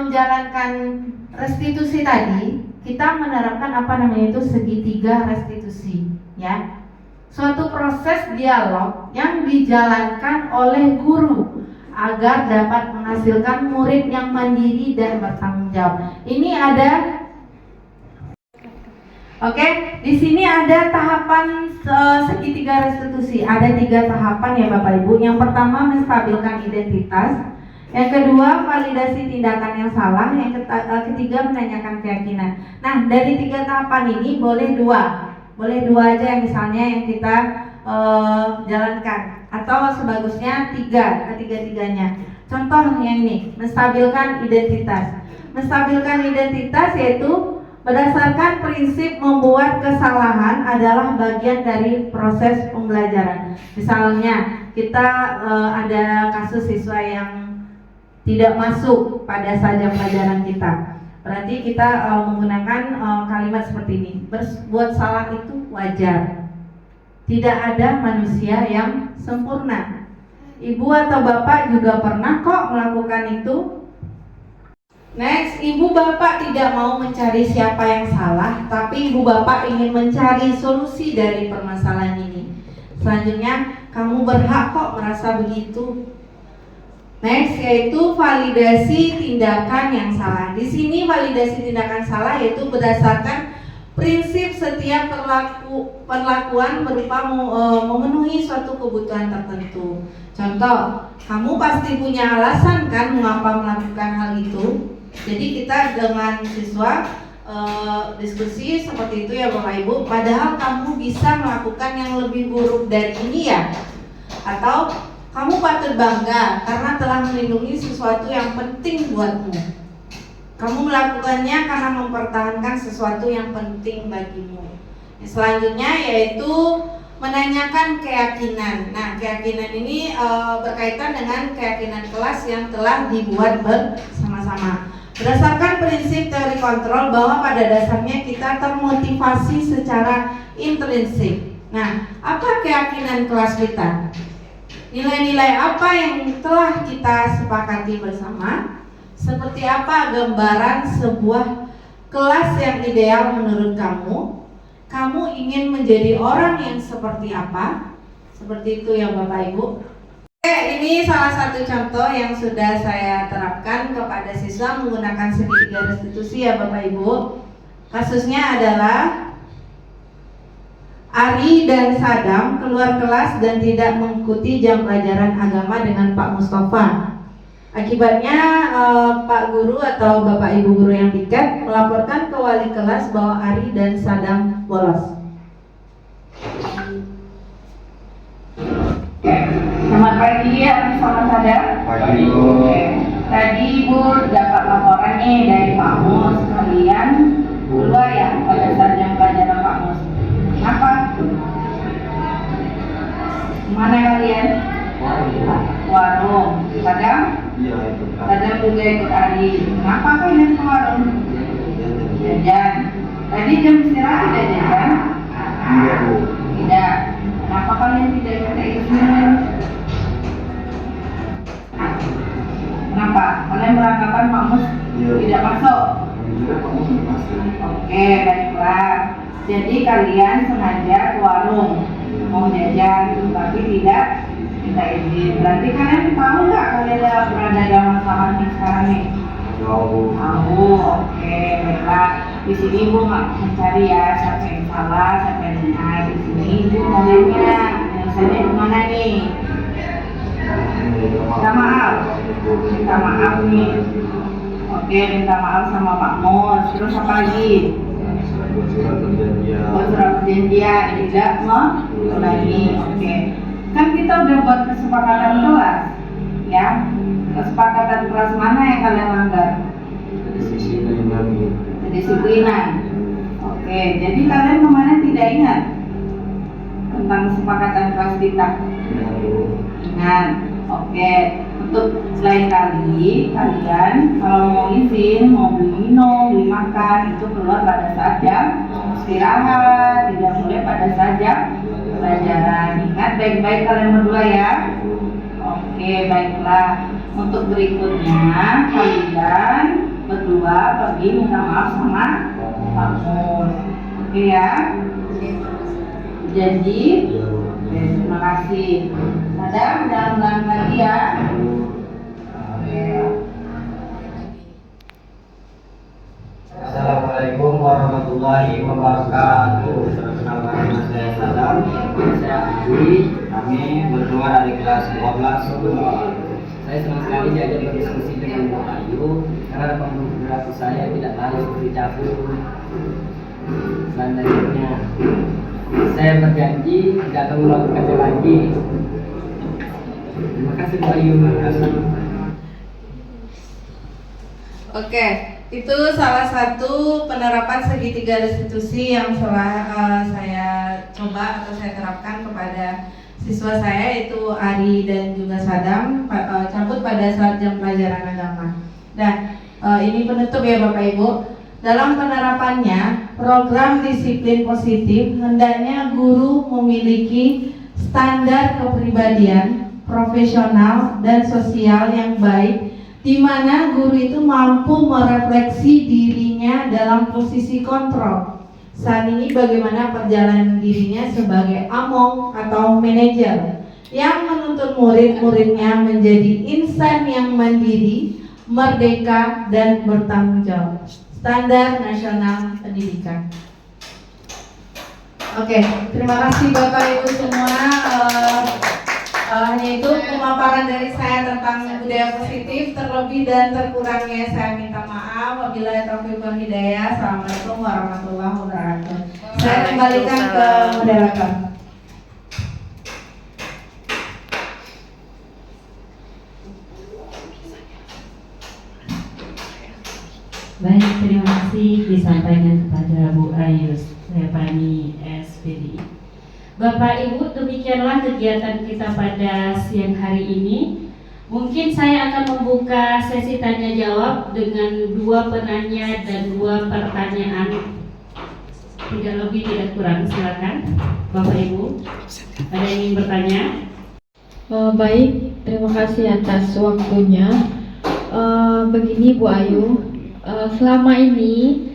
menjalankan restitusi tadi, kita menerapkan apa namanya itu segitiga restitusi, ya. Suatu proses dialog yang dijalankan oleh guru agar dapat menghasilkan murid yang mandiri dan bertanggung jawab. Ini ada. Oke, di sini ada tahapan segitiga restitusi. Ada 3 tahapan ya Bapak Ibu. Yang pertama menstabilkan identitas, yang kedua validasi tindakan yang salah, yang ketiga menanyakan keyakinan. Nah, dari 3 tahapan ini boleh 2 aja yang misalnya yang kita jalankan, atau sebagusnya 3 ketiga-tiganya. Contoh yang ini, menstabilkan identitas. Menstabilkan identitas yaitu berdasarkan prinsip membuat kesalahan adalah bagian dari proses pembelajaran. Misalnya kita ada kasus siswa yang tidak masuk pada saja pelajaran kita. Berarti kita menggunakan kalimat seperti ini. Berbuat salah itu wajar. Tidak ada manusia yang sempurna. Ibu atau bapak juga pernah kok melakukan itu. Next, ibu bapak tidak mau mencari siapa yang salah, tapi ibu bapak ingin mencari solusi dari permasalahan ini. Selanjutnya, kamu berhak kok merasa begitu. Next, yaitu validasi tindakan yang salah. Di sini validasi tindakan salah yaitu berdasarkan prinsip setiap perlakuan berupa memenuhi suatu kebutuhan tertentu. Contoh, kamu pasti punya alasan kan mengapa melakukan hal itu. Jadi kita dengan siswa diskusi seperti itu ya Bapak Ibu. Padahal kamu bisa melakukan yang lebih buruk dari ini ya. Atau kamu patut bangga karena telah melindungi sesuatu yang penting buatmu. Kamu melakukannya karena mempertahankan sesuatu yang penting bagimu. Selanjutnya yaitu menanyakan keyakinan. Nah, keyakinan ini berkaitan dengan keyakinan kelas yang telah dibuat bersama-sama. Berdasarkan prinsip teori kontrol bahwa pada dasarnya kita termotivasi secara intrinsik. Nah, apa keyakinan kelas kita? Nilai-nilai apa yang telah kita sepakati bersama? Seperti apa gambaran sebuah kelas yang ideal menurut kamu? Kamu ingin menjadi orang yang seperti apa? Seperti itu ya Bapak Ibu. Ini salah satu contoh yang sudah saya terapkan kepada siswa menggunakan segitiga restitusi ya Bapak Ibu. Kasusnya adalah Ari dan Sadam keluar kelas dan tidak mengikuti jam pelajaran agama dengan Pak Mustafa. Akibatnya Pak Guru atau Bapak Ibu Guru yang piket melaporkan ke wali kelas bahwa Ari dan Sadam bolos.
Selamat pagi ya, selamat sadar.
Pagi.
Tadi Ibu dapat laporan nih dari Pak Mus, kalian keluar ya pada saat jam pelajaran Pak Mus. Kenapa? Mana kalian? Warung. Sadam?
Iya itu.
Sadam juga ikut Ari. Kenapa kalian ke warung? Jajan. Tadi jam istirahat ada jajan?
Iya Bu.
Tidak. Kenapa kalian tidak ikut izin? Kenapa? Kalian beranggapan Pak Mus tidak masuk?
Tidak Pak Mus masuk.
Oke, baiklah. Jadi kalian sengaja ke warung mau jajan, tapi tidak minta izin. Berarti kalian tahu nggak kalian berada dalam masalah nih sekarang nih?
Mau.
Oke, baiklah. Di sini Ibu nggak mencari ya siapa yang salah, siapa yang benar. Di sini Ibu mau nanya, penyelesaiannya kemana nih? Minta maaf. Minta maaf nih. Oke, minta maaf sama Pak Mus. Terus apa lagi?
Buat surat perjanjian.
Buat surat perjanjian, tidak mengulangi. Oke. Kan kita udah buat kesepakatan kelas, ya. Kesepakatan kelas mana yang kalian langgar?
Disiplin lagi.
Kedisiplinan. Oke, jadi kalian kemarin tidak ingat tentang kesepakatan kelas kita? Ingat. Oke, untuk lain kali kalian kalau mau izin, mau beli minum, beli makan itu keluar pada saat jam istirahat, tidak boleh pada saat jam pelajaran. Ingat baik-baik kalian berdua ya. Oke, baiklah. Untuk berikutnya kalian berdua pergi minta maaf sama Pak Mus. Oke ya. Jadi terima kasih. Sadam, jangan ulang lagi ya. Oke.
Assalamualaikum warahmatullahi wabarakatuh. Perkenalkan nama saya Sadam, saya Andi. Kami berdua dari kelas 12. Saya senang sekali diajak berdiskusi dengan Bu Ayu karena pembicara saya tidak lain seperti cabut. Selanjutnya, saya berjanji tidak akan melakukannya lagi. Terima kasih Bu Ayu. Terima kasih.
Oke, itu salah satu penerapan segitiga restitusi yang saya coba atau saya terapkan kepada siswa saya, yaitu Ari dan juga Sadam, cabut pada saat jam pelajaran agama. Dan ini penutup ya Bapak Ibu. Dalam penerapannya, program disiplin positif hendaknya guru memiliki standar kepribadian, profesional dan sosial yang baik, di mana guru itu mampu merefleksi dirinya dalam posisi kontrol. Saat ini bagaimana perjalanan dirinya sebagai among atau manajer yang menuntut murid-muridnya menjadi insan yang mandiri, merdeka dan bertanggung jawab. Standar Nasional Pendidikan. Oke, terima kasih Bapak Ibu semua. Hanya itu pemaparan dari saya tentang budaya positif. Terlebih dan terkurangnya saya minta maaf. Wabillahi taufiq wal hidayah. Assalamualaikum warahmatullahi wabarakatuh. Saya kembalikan ke moderator.
Baik, terima kasih disampaikan kepada Bu Ayu Stefani SPDI. Bapak Ibu, demikianlah kegiatan kita pada siang hari ini. Mungkin saya akan membuka sesi tanya jawab dengan 2 penanya dan 2 pertanyaan. Tidak lebih tidak kurang, silakan Bapak Ibu. Ada yang ingin bertanya?
Baik, terima kasih atas waktunya. Begini Bu Ayu, selama ini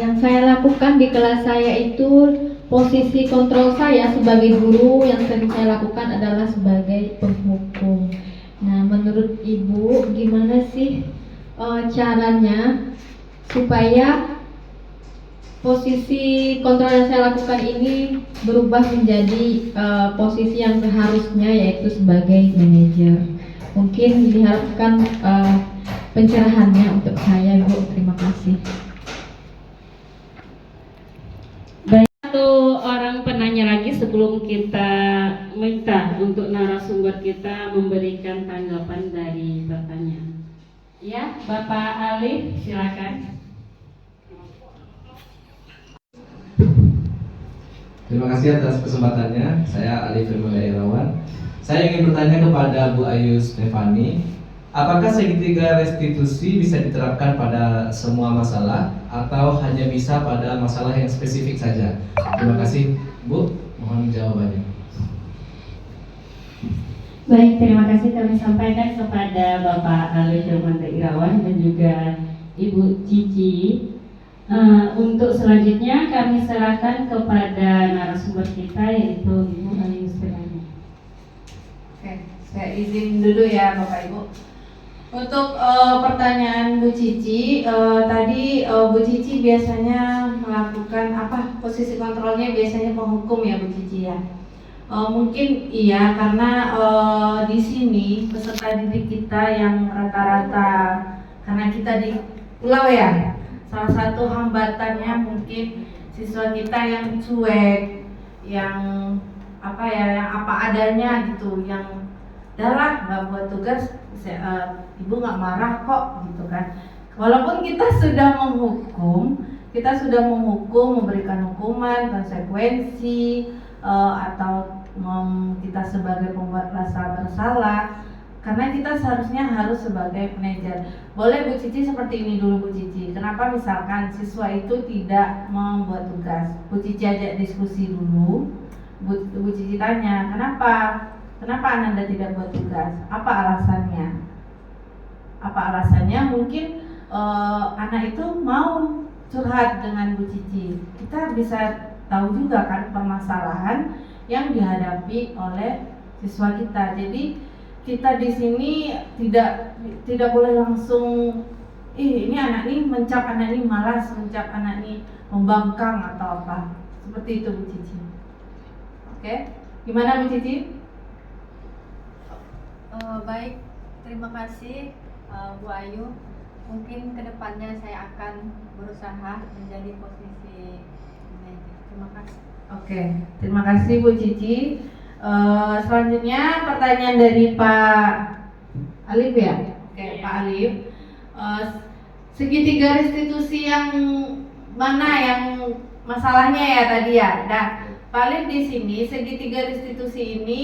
yang saya lakukan di kelas saya itu posisi kontrol saya sebagai guru yang sering saya lakukan adalah sebagai penghukum. Nah, menurut Ibu gimana sih caranya supaya posisi kontrol yang saya lakukan ini berubah menjadi posisi yang seharusnya, yaitu sebagai manajer? Mungkin diharapkan pencerahannya untuk saya, Bu. Terima kasih.
Satu orang penanya lagi sebelum kita minta untuk narasumber kita memberikan tanggapan dari pertanyaan. Ya, Bapak Alif, silakan.
Terima kasih atas kesempatannya. Saya Alif Firman Irawan. Saya ingin bertanya kepada Bu Ayu Stefani, apakah segitiga restitusi bisa diterapkan pada semua masalah atau hanya bisa pada masalah yang spesifik saja? Terima kasih, Bu. Mohon jawabannya.
Baik, terima kasih kami sampaikan kepada Bapak Alif Firman Irawan dan juga Ibu Cici. Untuk selanjutnya kami serahkan kepada narasumber kita, yaitu Ibu Ayu Stefani.
Oke, saya izin dulu ya Bapak Ibu. Untuk pertanyaan Bu Cici, tadi Bu Cici biasanya melakukan apa? Posisi kontrolnya biasanya penghukum ya Bu Cici ya. Mungkin iya karena di sini peserta didik kita yang rata-rata karena kita di pulau ya. Salah satu hambatannya mungkin siswa kita yang cuek, yang apa ya, yang apa adanya gitu, yang udahlah nggak buat tugas, ibu nggak marah kok gitu kan. Walaupun kita sudah menghukum, memberikan hukuman, konsekuensi, atau kita sebagai pembuat rasa bersalah, karena kita seharusnya harus sebagai manajer. Boleh Bu Cici seperti ini dulu Bu Cici. Kenapa misalkan siswa itu tidak membuat tugas? Bu Cici ajak diskusi dulu. Bu Cici tanya, Kenapa Ananda tidak buat tugas? Apa alasannya? Mungkin anak itu mau curhat dengan Bu Cici. Kita bisa tahu juga kan permasalahan yang dihadapi oleh siswa kita. Jadi kita di sini tidak boleh langsung ini anak ini mencap, anak ini malas, mencap anak ini membangkang atau apa. Seperti itu Bu Cici. Oke? Gimana Bu Cici?
Baik, terima kasih Bu Ayu. Mungkin kedepannya saya akan berusaha menjadi posisi manajer. Terima kasih.
Oke, terima kasih Bu Cici. Selanjutnya pertanyaan dari Pak Alif ya. Oke, Pak Alif. Segitiga restitusi yang mana yang masalahnya ya tadi ya? Nah, Pak Alif di sini segitiga restitusi ini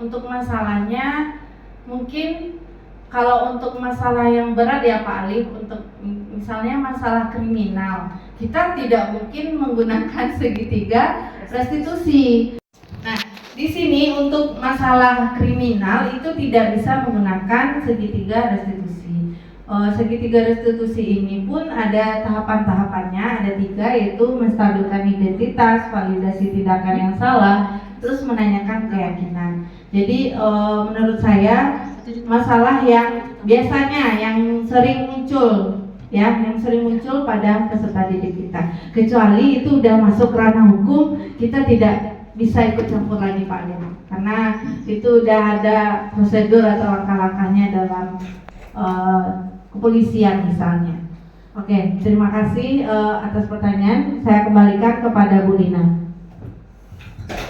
untuk masalahnya mungkin kalau untuk masalah yang berat ya Pak Alif, untuk misalnya masalah kriminal, kita tidak mungkin menggunakan segitiga restitusi. Nah, di sini untuk masalah kriminal itu tidak bisa menggunakan segitiga restitusi. Segitiga restitusi ini pun ada tahapan-tahapannya, ada 3, yaitu menstabilkan identitas, validasi tindakan yang salah, terus menanyakan keyakinan. Jadi menurut saya masalah yang biasanya yang sering muncul ya, yang sering muncul pada peserta didik kita. Kecuali itu udah masuk ranah hukum, kita tidak bisa ikut campur lagi Pak Alif. Karena itu udah ada prosedur atau langkah-langkahnya dalam kepolisian misalnya. Oke, terima kasih atas pertanyaan. Saya kembalikan kepada Bu Lina.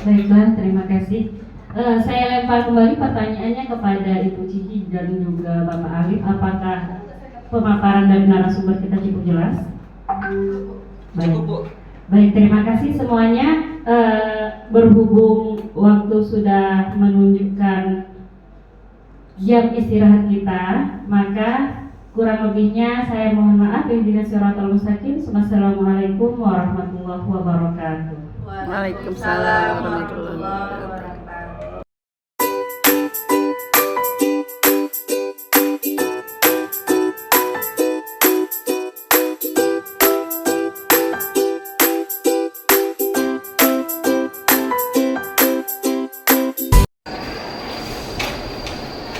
Baiklah, terima kasih. Saya lempar kembali pertanyaannya kepada Ibu Cici dan juga Bapak Alif. Apakah pemaparan dari narasumber kita cukup jelas? Baik, terima kasih semuanya. Berhubung waktu sudah menunjukkan jam istirahat kita, maka kurang lebihnya saya mohon maaf. Ihdinas siratal mustaqim. Wassalamualaikum warahmatullahi wabarakatuh.
Waalaikumsalam warahmatullahi wabarakatuh.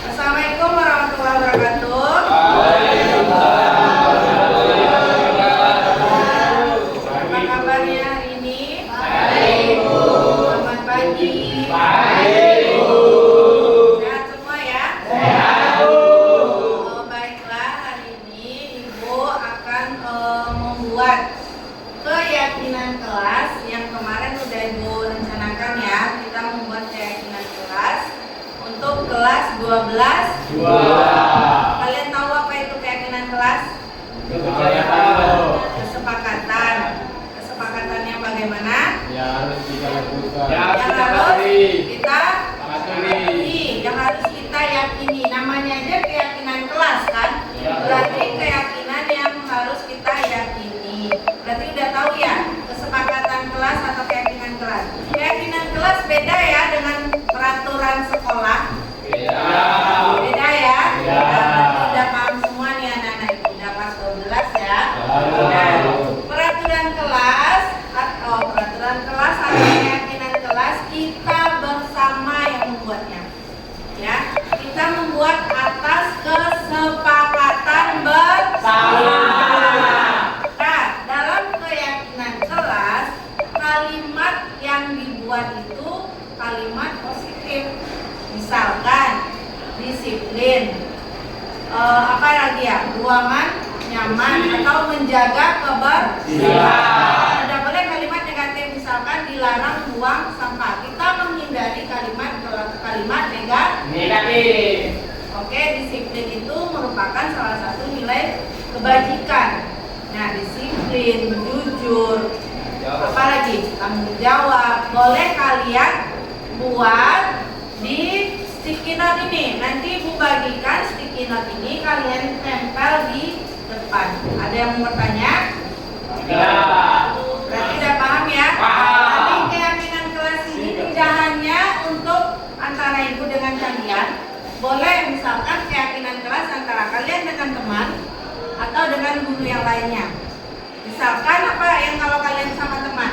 Assalamualaikum warahmatullahi wabarakatuh. Apa kabarnya hari ini? Baik. Selamat pagi. Baik. Sehat semua ya? Sehat. Baiklah, hari ini Ibu akan membuat keyakinan kelas yang kemarin sudah Ibu rencanakan ya. Kita membuat keyakinan kelas untuk kelas 12. Kalian tahu apa itu keyakinan kelas? Kesepakatan. Kesepakatannya bagaimana?
Ya harus kita lakukan.
Yang harus kita yakini. Yang harus kita yakini. Namanya aja keyakinan kelas kan? Berarti keyakinan yang harus kita yakini. Berarti udah tahu ya kesepakatan kelas atau keyakinan kelas. Keyakinan kelas beda ya dengan peraturan sekolah. Beda ya? Berarti udah paham semua nih anak-anak itu. Udah pas 12 ya. Nah, peraturan kelas atau keyakinan kelas kita bersama yang membuatnya. Ya, kita membuat atas kesepakatan. ruangan nyaman atau menjaga kebersihan. Tidak boleh kalimat negatif, misalkan dilarang buang sampah. Kita menghindari kalimat negatif. Oke, disiplin itu merupakan salah satu nilai kebajikan. Nah, disiplin, jujur, apalagi tanggung jawab. Boleh kalian buat di sticky note ini. Nanti Ibu bagikan sticky note ini, kalian tempel di depan. Ada yang mau bertanya? Berarti udah paham ya? Tapi keyakinan kelas ini tidak hanya untuk antara ibu dengan kalian. Boleh misalkan keyakinan kelas antara kalian dengan teman atau dengan guru yang lainnya. Misalkan apa yang kalau kalian sama teman?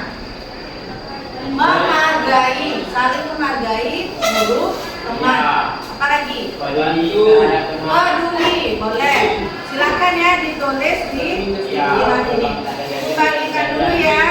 Menghargai, saling menghargai guru, teman. Apa lagi? Peduli, boleh. Silakan ya ditulis di note ini. Bagikan dulu ya.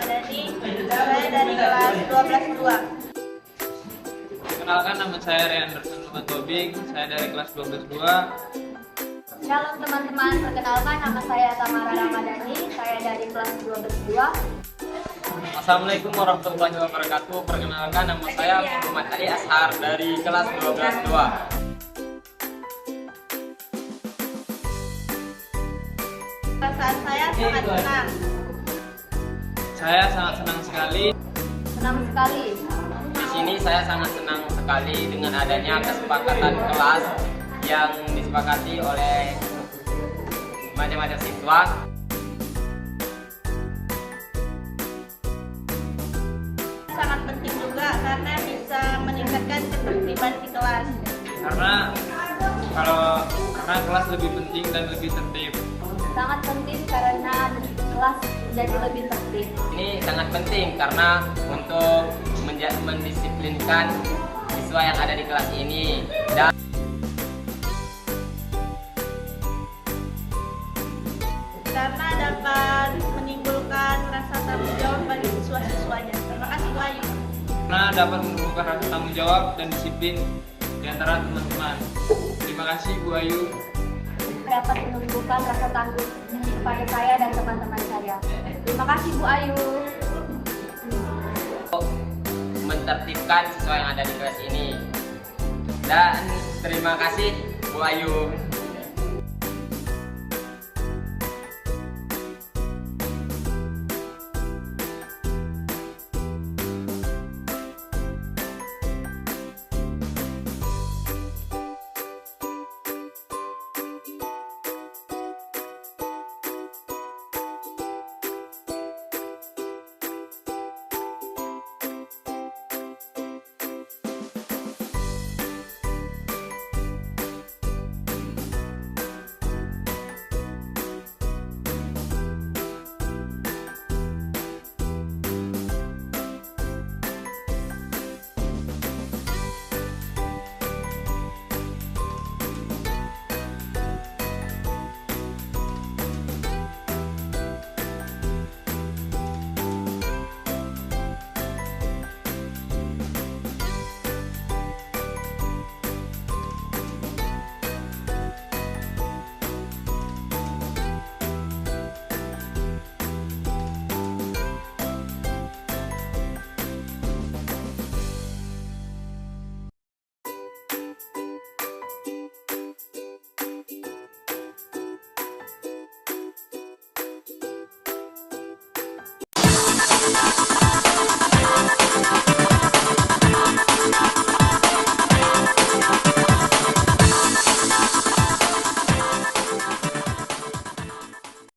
Ramadhani. Saya dari kelas 12-2.
Perkenalkan, nama saya Rian Anderson Muhammad Tobing. Saya dari kelas 12-2.
Shalom teman-teman, perkenalkan nama saya Tamara Ramadhani. Saya dari kelas 12-2.
Assalamualaikum warahmatullahi wabarakatuh. Perkenalkan, nama saya Muhammad Ali Ashar dari kelas 12-2.
Perasaan saya sangat senang.
Saya sangat senang sekali.
Senang sekali.
Di sini saya sangat senang sekali dengan adanya kesepakatan kelas yang disepakati oleh macam-macam siswa.
Sangat penting juga karena bisa meningkatkan ketertiban di kelas.
Karena kelas lebih penting dan lebih tertib.
Sangat penting karena kelas jadi lebih tertib.
Ini sangat penting karena untuk mendisiplinkan siswa yang ada di kelas ini dan
Karena dapat menimbulkan rasa tanggung jawab bagi siswa-siswanya. Terima kasih Bu Ayu.
karena dapat menumbuhkan rasa tanggung jawab dan disiplin di antara teman-teman. Terima kasih Bu Ayu.
Dapat menumbuhkan rasa tanggung kepada saya dan teman-teman saya. Terima kasih Bu Ayu.
Mentertibkan siswa yang ada di kelas ini. Dan terima kasih Bu Ayu.